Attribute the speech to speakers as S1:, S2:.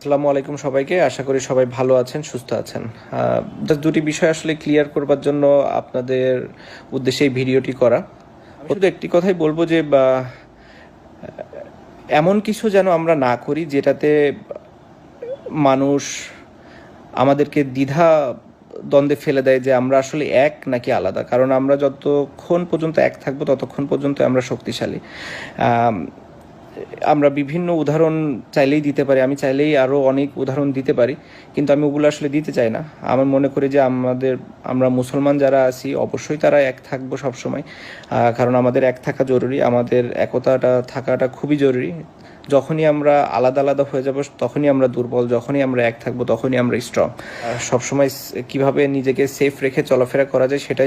S1: আসসালামু আলাইকুম সবাইকে। আশা করি সবাই ভালো আছেন, সুস্থ আছেন। জাস্ট দুটি বিষয় আসলে ক্লিয়ার করবার জন্য আপনাদের উদ্দেশ্যে এই ভিডিওটি করা। আমি শুধু একটি কথাই বলবো যে এমন কিছু যেন আমরা না করি যেটাতে মানুষ আমাদেরকে দ্বিধা দ্বন্দ্বে ফেলে দেয় যে আমরা আসলে এক নাকি আলাদা। কারণ আমরা যতক্ষণ পর্যন্ত এক থাকবো ততক্ষণ পর্যন্ত আমরা শক্তিশালী। আমরা বিভিন্ন উদাহরণ চাইলেই দিতে পারি, আমি চাইলেই আরও অনেক উদাহরণ দিতে পারি, কিন্তু আমি ওগুলো আসলে দিতে চাই না। আমার মনে করি যে আমরা মুসলমান যারা আছি অবশ্যই তারা এক থাকবো সবসময়, কারণ আমাদের এক থাকা জরুরি, আমাদের একতাটা থাকাটা খুবই জরুরি। যখনই আমরা আলাদা আলাদা হয়ে যাব তখনই আমরা দুর্বল, যখনই আমরা এক থাকবো তখনই আমরা স্ট্রং। সবসময় কীভাবে নিজেকে সেফ রেখে চলাফেরা করা যায় সেটাই